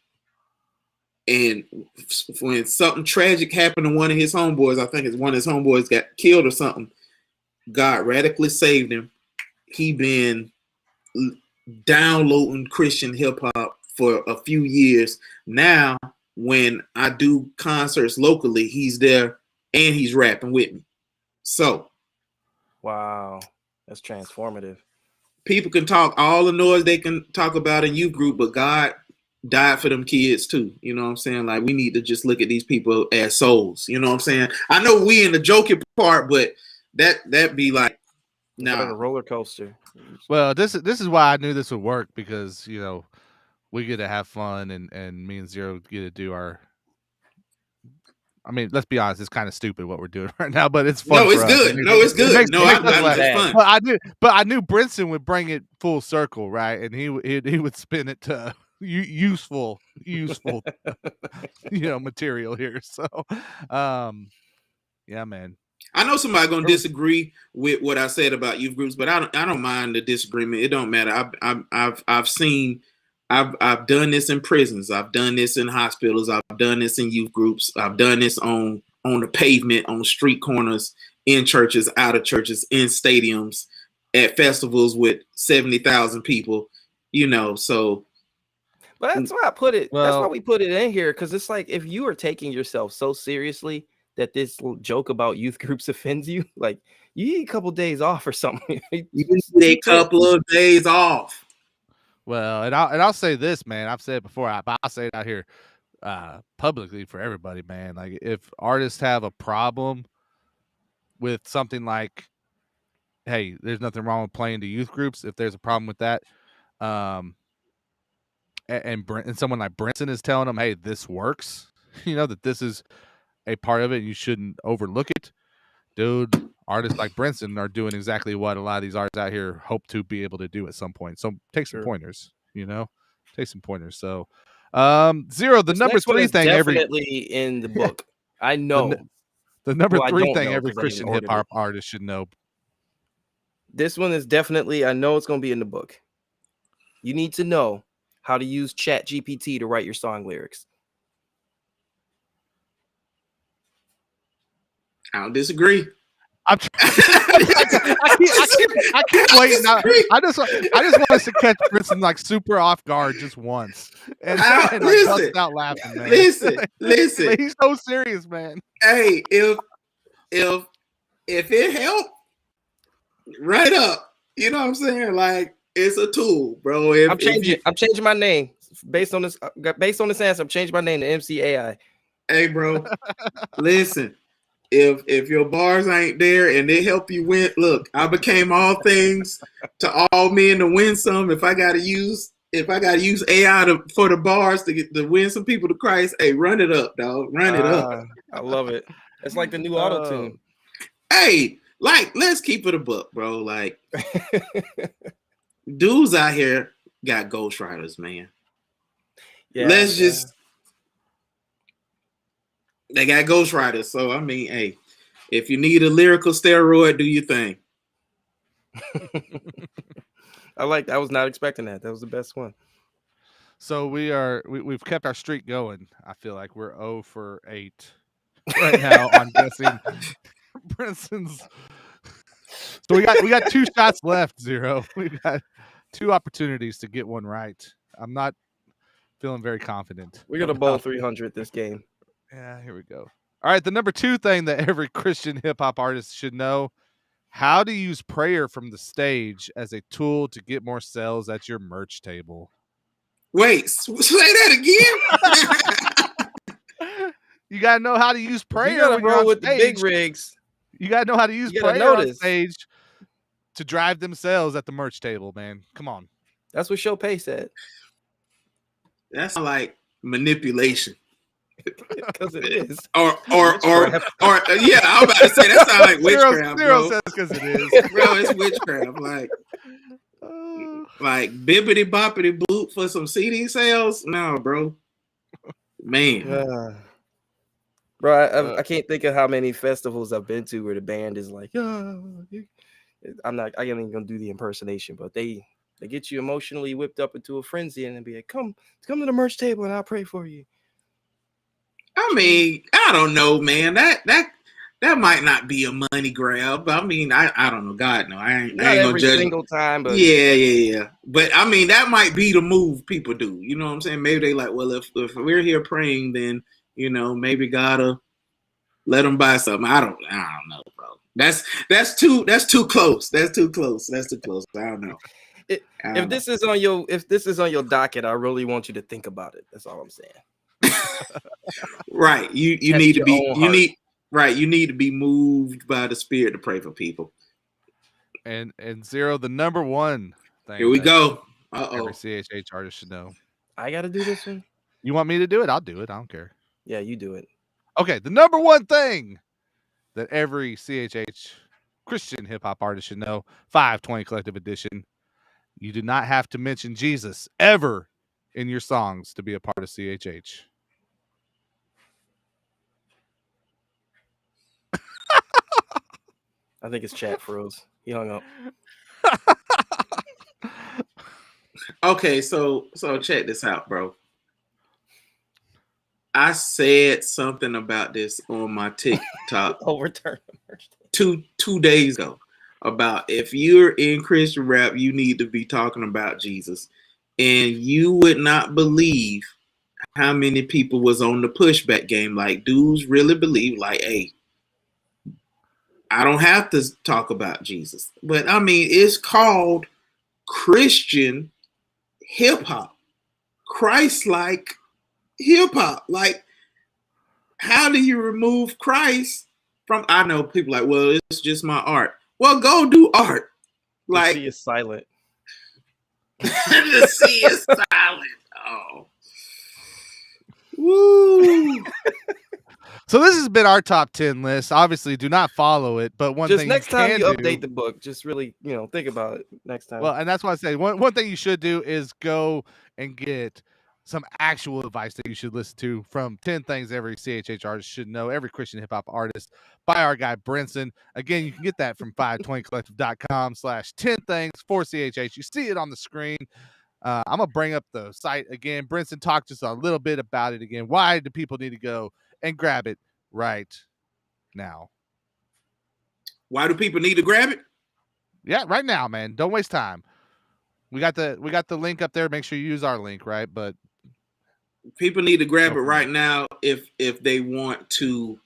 [SPEAKER 3] And when something tragic happened to one of his homeboys, I think it's one of his homeboys got killed or something, God radically saved him. He been downloading Christian hip hop for a few years. Now, when I do concerts locally, he's there and he's rapping with me. So,
[SPEAKER 2] wow, that's transformative.
[SPEAKER 3] People can talk all the noise they can talk about in youth group, but God died for them kids too. You know what I'm saying? Like, we need to just look at these people as souls. You know what I'm saying? I know we in the joking part, but that be like,
[SPEAKER 2] no, a roller coaster.
[SPEAKER 1] Well, this is why I knew this would work, because we get to have fun, and me and Zero get to do our. I mean, let's be honest, it's kind of stupid what we're doing right now, but it's fun.
[SPEAKER 3] No, it's good. It's good. It's fun.
[SPEAKER 1] But I knew Brinson would bring it full circle, right? And he would spin it to useful, material here. So, yeah, man.
[SPEAKER 3] I know somebody gonna disagree with what I said about youth groups, but I don't mind the disagreement. It don't matter. I've done this in prisons. I've done this in hospitals. I've done this in youth groups. I've done this on the pavement, on street corners, in churches, out of churches, in stadiums, at festivals with 70,000 people. So.
[SPEAKER 2] But that's why I put it. That's why we put it in here, because it's like, if you are taking yourself so seriously that this joke about youth groups offends you, like, you need a couple of days off or something.
[SPEAKER 3] You need a couple of days off.
[SPEAKER 1] Well, and I'll say this, man. I've said it before, but I'll say it out here. publicly for everybody, man. Like if artists have a problem with something like, hey, there's nothing wrong with playing to youth groups. If there's a problem with that, and someone like Brinson is telling them, hey, this works, that this is a part of it and you shouldn't overlook it. Dude, artists like Brinson are doing exactly what a lot of these artists out here hope to be able to do at some point. So take some pointers, take some pointers. So, Zero, the number 3 thing
[SPEAKER 2] definitely in the book. I know
[SPEAKER 1] the number 3 thing every Christian hip hop artist should know.
[SPEAKER 2] This one is definitely, I know it's going to be in the book. You need to know how to use ChatGPT to write your song lyrics.
[SPEAKER 3] I don't disagree.
[SPEAKER 1] I keep waiting. I just want us to catch Brinson like super off guard just once, and bust out laughing, man.
[SPEAKER 3] Listen.
[SPEAKER 1] He's so serious, man.
[SPEAKER 3] Hey, if it helped, right up. You know what I'm saying? Like it's a tool, bro.
[SPEAKER 2] I'm changing my name based on this. Based on this answer, I'm changing my name to MCAI.
[SPEAKER 3] Hey, bro. Listen. If your bars ain't there and they help you win, look, I became all things to all men to win some. If I gotta use AI for the bars to win some people to Christ, hey, run it up, dog. Run it up.
[SPEAKER 2] I love it. It's like the new auto tune.
[SPEAKER 3] Hey, like let's keep it a buck, bro. Like dudes out here got ghostwriters, man. Yeah, they got ghostwriters. So, I mean, hey, if you need a lyrical steroid, do your thing.
[SPEAKER 2] I was not expecting that. That was the best one.
[SPEAKER 1] So we've kept our streak going. I feel like we're 0 for 8 right now on guessing Brinson's. So we got 2 shots left, Zero. We got 2 opportunities to get one right. I'm not feeling very confident.
[SPEAKER 2] We're gonna bowl 300 this game.
[SPEAKER 1] Yeah, here we go. All right, the number 2 thing that every Christian hip-hop artist should know, how to use prayer from the stage as a tool to get more sales at your merch table.
[SPEAKER 3] Wait, say that
[SPEAKER 1] again? You got to know how to use prayer.
[SPEAKER 2] You got to roll with the big rigs.
[SPEAKER 1] You got to know how to use prayer on stage to drive them sales at the merch table, man. Come on.
[SPEAKER 2] That's what Chopay said.
[SPEAKER 3] That's like manipulation.
[SPEAKER 2] Because it is.
[SPEAKER 3] Or yeah, I'm about to say that sounds like witchcraft.
[SPEAKER 1] Zero says because it is.
[SPEAKER 3] Bro, it's witchcraft. Like bibbity boppity boop for some CD sales? No, bro. Man.
[SPEAKER 2] Bro, I can't think of how many festivals I've been to where the band is like, I ain't even gonna do the impersonation, but they get you emotionally whipped up into a frenzy and then be like, come to the merch table and I'll pray for you.
[SPEAKER 3] I mean, I don't know, man. That might not be a money grab. I mean, I don't know. God, no. I ain't gonna judge
[SPEAKER 2] single time, but
[SPEAKER 3] yeah. But I mean, that might be the move people do. You know what I'm saying? Maybe they like, well, if we're here praying, then maybe God'll let them buy something. I don't know, bro. That's too close. That's too close. I don't know.
[SPEAKER 2] If this is on your docket, I really want you to think about it. That's all I'm saying.
[SPEAKER 3] Right. You need to be you need to be moved by the Spirit to pray for people.
[SPEAKER 1] And Zero, the number 1 thing.
[SPEAKER 3] Here we go.
[SPEAKER 1] Every CHH artist should know.
[SPEAKER 2] I got to do this one.
[SPEAKER 1] You want me to do it? I'll do it. I don't care.
[SPEAKER 2] Yeah, you do it.
[SPEAKER 1] Okay, the number 1 thing that every CHH Christian hip hop artist should know. 520 Collective Edition. You do not have to mention Jesus ever in your songs to be a part of CHH.
[SPEAKER 2] I think his chat froze. He hung up.
[SPEAKER 3] Okay, so check this out, bro. I said something about this on my TikTok
[SPEAKER 2] overturn
[SPEAKER 3] 2 days ago about if you're in Christian rap, you need to be talking about Jesus. And you would not believe how many people was on the pushback game. Like, dudes really believe, like, hey, I don't have to talk about Jesus. But I mean, it's called Christian hip hop. Christ-like hip hop. Like, how do you remove Christ from? I know people like, well, it's just my art. Well, go do art. Like,
[SPEAKER 2] the sea is silent.
[SPEAKER 3] The sea is silent. Oh, woo.
[SPEAKER 1] So this has been our top 10 list. Obviously, do not follow it, but one
[SPEAKER 2] just
[SPEAKER 1] thing
[SPEAKER 2] next time you update
[SPEAKER 1] do,
[SPEAKER 2] the book, just really, think about it next time.
[SPEAKER 1] Well, and that's why I say one thing you should do is go and get some actual advice that you should listen to from 10 things every CHH artist should know, every Christian hip hop artist by our guy Brinson. Again, you can get that from 520collective.com/10 things for CHH. You see it on the screen. I'm gonna bring up the site again. Brinson, talk just a little bit about it again. Why do people need to go and grab it right now?
[SPEAKER 3] Why do people need to grab it?
[SPEAKER 1] Yeah, right now, man. Don't waste time. We got the link up there. Make sure you use our link, right? But
[SPEAKER 3] people need to grab it right now if they want to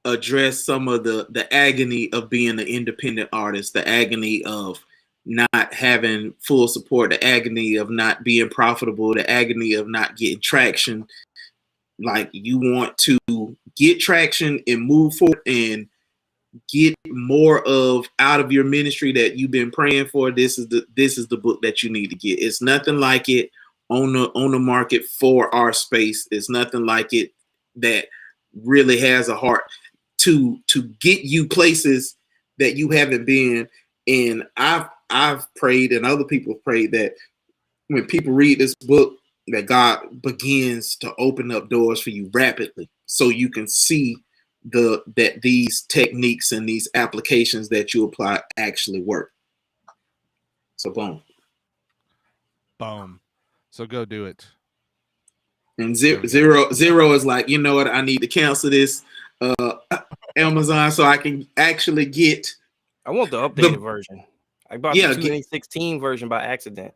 [SPEAKER 3] address some of the agony of being an independent artist, the agony of not having full support, the agony of not being profitable, the agony of not getting traction. Like, you want to get traction and move forward and get more of out of your ministry that you've been praying for. This is the book that you need to get. It's nothing like it on the market for our space. It's nothing like it that really has a heart to get you places that you haven't been. And I've prayed, and other people have prayed, that when people read this book, that God begins to open up doors for you rapidly, so you can see that these techniques and these applications that you apply actually work. So
[SPEAKER 1] boom. So go do it.
[SPEAKER 3] And zero is like, you know what? I need to cancel this Amazon so I can actually get.
[SPEAKER 2] I want the updated version. I bought the 2016 version by accident.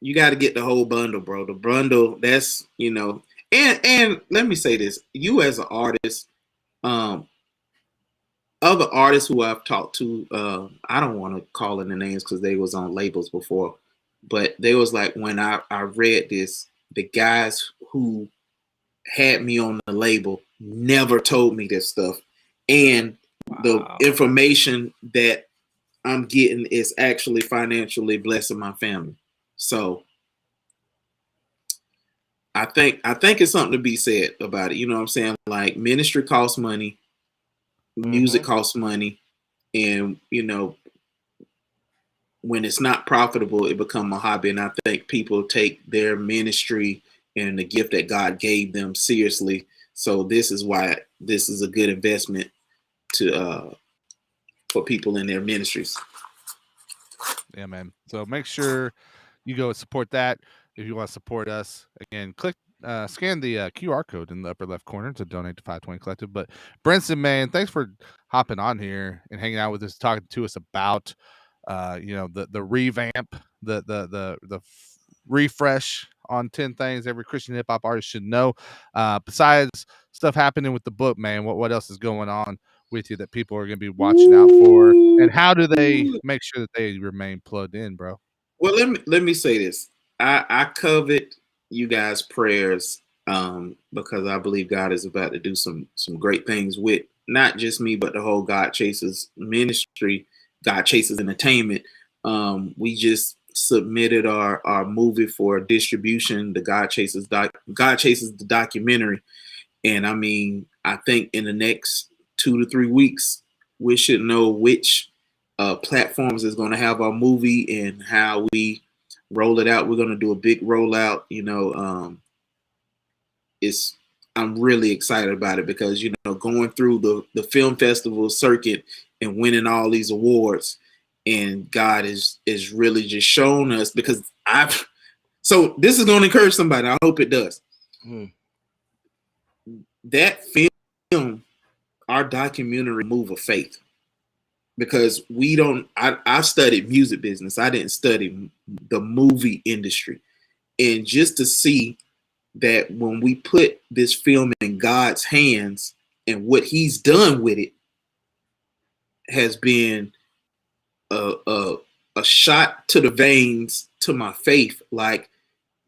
[SPEAKER 3] You got to get the whole bundle, bro. The bundle, that's, and let me say this. You as an artist, other artists who I've talked to, I don't want to call in the names because they was on labels before, but they was like, when I read this, the guys who had me on the label never told me this stuff. And the information that I'm getting is actually financially blessing my family. So I think it's something to be said about it. You know what I'm saying? Like, ministry costs money, music costs money, and when it's not profitable, it becomes a hobby. And I think people take their ministry and the gift that God gave them seriously. So this is why this is a good investment to for people in their ministries.
[SPEAKER 1] Yeah, man. So make sure you go support that. If you want to support us, again, scan the QR code in the upper left corner to donate to 520 Collective. But Brinson, man, thanks for hopping on here and hanging out with us, talking to us about the revamp, the refresh on 10 things every Christian hip hop artist should know. Besides stuff happening with the book, man, what else is going on with you that people are going to be watching out for, and how do they make sure that they remain plugged in, bro?
[SPEAKER 3] Well, let me say this. I covet you guys' prayers because I believe God is about to do some great things with not just me, but the whole God Chasers ministry, God Chasers Entertainment. We just submitted our movie for distribution, the God Chasers the documentary. And I mean, I think in the next 2 to 3 weeks, we should know which platforms is going to have our movie and how we roll it out. We're going to do a big rollout. I'm really excited about it because, going through the film festival circuit and winning all these awards, and God is really just showing us, because so this is going to encourage somebody. I hope it does. That film, our documentary, move of faith, because I studied music business. I didn't study the movie industry. And just to see that when we put this film in God's hands and what he's done with it has been a shot to the veins to my faith. Like,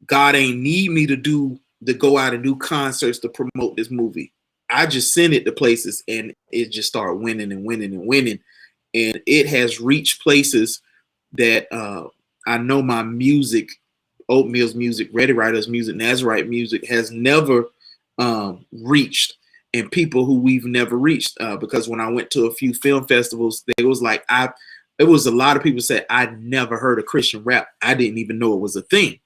[SPEAKER 3] God ain't need me to do to go out and do concerts to promote this movie. I just sent it to places and it just started winning and winning and winning. And it has reached places that I know my music, Oatmeal's music, Ready Writer's music, Nazarite music has never reached, and people who we've never reached. Because when I went to a few film festivals, it was like it was a lot of people said I'd never heard of Christian rap. I didn't even know it was a thing.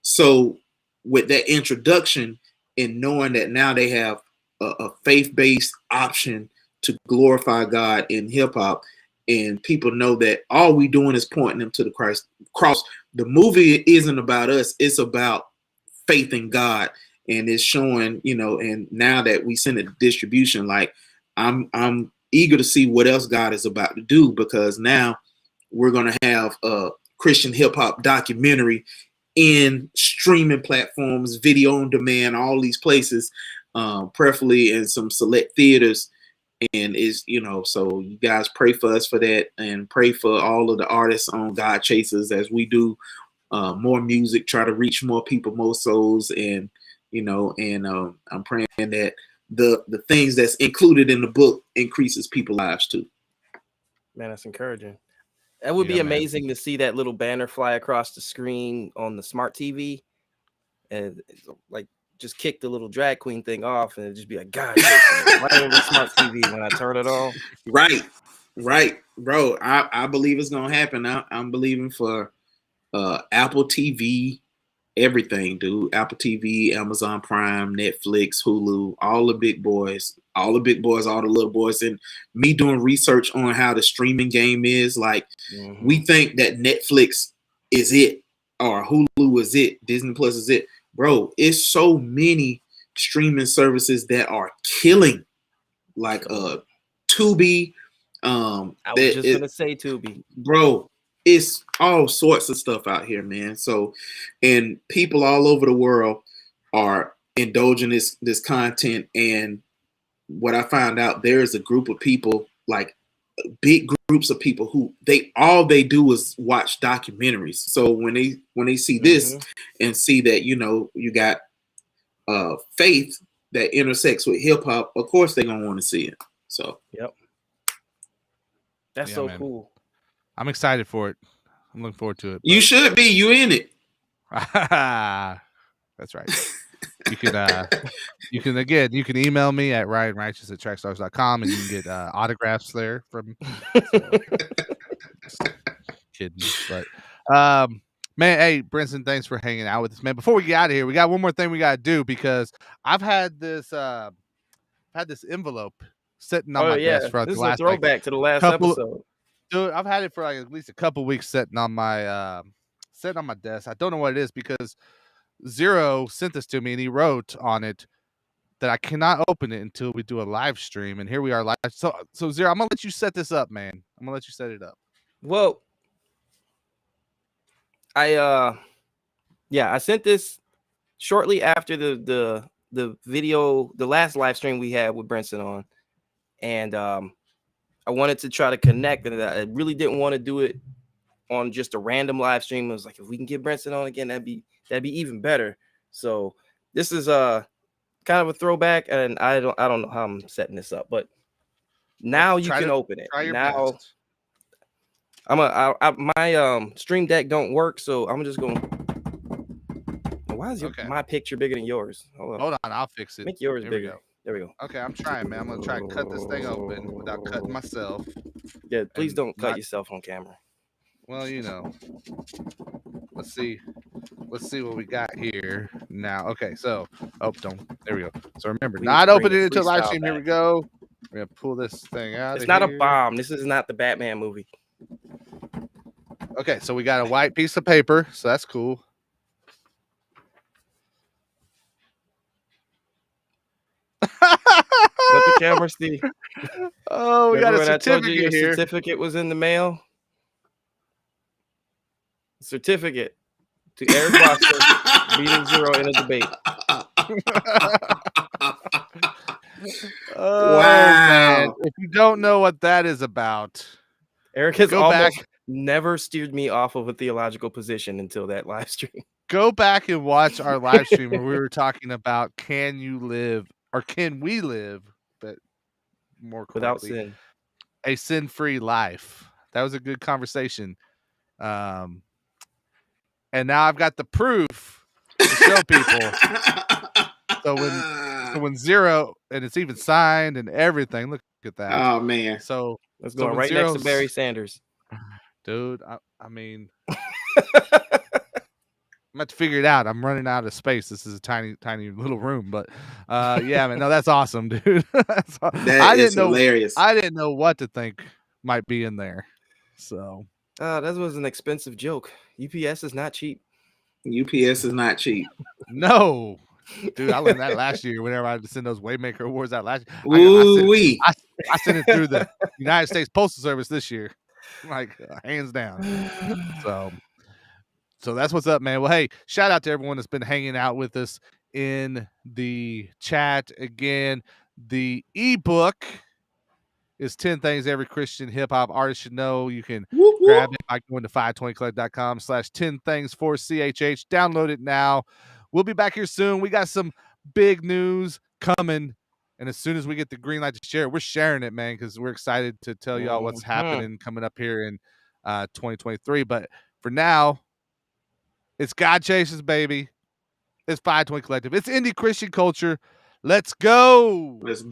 [SPEAKER 3] So with that introduction and knowing that now they have a faith-based option to glorify God in hip hop, and people know that all we doing is pointing them to the Christ cross. The movie isn't about us; it's about faith in God, and it's showing, you know. And now that we send it to distribution, like I'm eager to see what else God is about to do, because now we're gonna have a Christian hip hop documentary in streaming platforms, video on demand, all these places, preferably in some select theaters. And is, you know, so you guys pray for us for that, and pray for all of the artists on God Chasers as we do more music, try to reach more people, more souls, and you know, and I'm praying that the things that's included in the book increases people's lives too.
[SPEAKER 2] Man, that's encouraging. That would be amazing to see that little banner fly across the screen on the smart TV, and like just kick the little drag queen thing off, and it'd just be like, God, right over the smart TV when I turn it on.
[SPEAKER 3] Right, bro. I believe it's gonna happen. I'm believing for Apple TV, everything, dude. Apple TV, Amazon Prime, Netflix, Hulu, all the big boys, all the little boys, and me doing research on how the streaming game is. Like, we think that Netflix is it, or Hulu is it, Disney Plus is it. Bro, it's so many streaming services that are killing, like Tubi.
[SPEAKER 2] I was just gonna say Tubi,
[SPEAKER 3] bro. It's all sorts of stuff out here, man. So, and people all over the world are indulging this content. And what I found out, there is a group of people, like big groups of people, who all they do is watch documentaries. So when they see this and see that, you know, you got faith that intersects with hip hop, of course they're gonna want to see it. So
[SPEAKER 2] that's so cool.
[SPEAKER 1] I'm excited for it. I'm looking forward to it.
[SPEAKER 3] You should be. You in it.
[SPEAKER 1] That's right. You can email me at ryanrighteous@trackstars.com, and you can get autographs there from. Kidding, but man, hey Brinson, thanks for hanging out with us, man. Before we get out of here, we got one more thing we gotta do, because I've had this envelope sitting on my desk for
[SPEAKER 2] this
[SPEAKER 1] the last
[SPEAKER 2] throwback to the last episode.
[SPEAKER 1] Dude, I've had it for like at least a couple weeks sitting on my desk. I don't know what it is, because Zero sent this to me and he wrote on it that I cannot open it until we do a live stream. And here we are live. So Zero, I'm gonna let you set this up, man. I'm gonna let you set it up.
[SPEAKER 2] Well, I sent this shortly after the video, the last live stream we had with Brinson on, and I wanted to try to connect, and I really didn't want to do it on just a random live stream. I was like, if we can get Brinson on again, that'd be even better. So this is kind of a throwback, and I don't know how I'm setting this up, but now you can open it. Now best. My Stream Deck don't work, so I'm just going. Why is my picture bigger than yours?
[SPEAKER 1] Hold on, I'll fix it.
[SPEAKER 2] Make yours bigger. There we go.
[SPEAKER 1] Okay, I'm trying, man. I'm gonna try to cut this thing open without cutting myself.
[SPEAKER 2] Yeah, please don't cut yourself on camera.
[SPEAKER 1] Well, you know. Let's see what we got here now. Okay, so there we go. So remember, not opening it until live stream. Here we go. We're gonna pull this thing out.
[SPEAKER 2] It's not a bomb. This is not the Batman movie.
[SPEAKER 1] Okay, so we got a white piece of paper, so that's cool.
[SPEAKER 2] Let the camera see.
[SPEAKER 1] Oh, we got a certificate. I told you your
[SPEAKER 2] certificate was in the mail. Certificate to Eric Bosker beating Zero in a debate.
[SPEAKER 1] Oh, wow! Man. If you don't know what that is about,
[SPEAKER 2] Eric has almost never steered me off of a theological position until that live stream.
[SPEAKER 1] Go back and watch our live stream where we were talking about can you live or can we live, but more correctly,
[SPEAKER 2] without sin,
[SPEAKER 1] a sin-free life. That was a good conversation. And now I've got the proof to show people. So when Zero, and it's even signed and everything. Look at that.
[SPEAKER 3] Oh man.
[SPEAKER 1] So
[SPEAKER 2] let's go right next to Barry Sanders.
[SPEAKER 1] Dude, I mean, I'm about to figure it out. I'm running out of space. This is a tiny little room, but yeah, man, no, that's awesome, dude.
[SPEAKER 3] That is hilarious.
[SPEAKER 1] I didn't know what to think might be in there. So
[SPEAKER 2] that was an expensive joke. UPS is not cheap.
[SPEAKER 3] UPS is not cheap.
[SPEAKER 1] No, dude, I learned that last year. Whenever I had to send those Waymaker awards out last
[SPEAKER 3] year,
[SPEAKER 1] I sent it through the United States Postal Service this year, like hands down. So that's what's up, man. Well, hey, shout out to everyone that's been hanging out with us in the chat. Again, the ebook is 10 Things Every Christian Hip Hop Artist Should Know. You can grab it by going to 520club.com/10things4CHH. Download it now. We'll be back here soon. We got some big news coming. And as soon as we get the green light to share it, we're sharing it, man, because we're excited to tell y'all what's happening coming up here in 2023. But for now, it's God Chases, baby. It's 520 Collective. It's indie Christian culture. Let's go.
[SPEAKER 3] Let's go.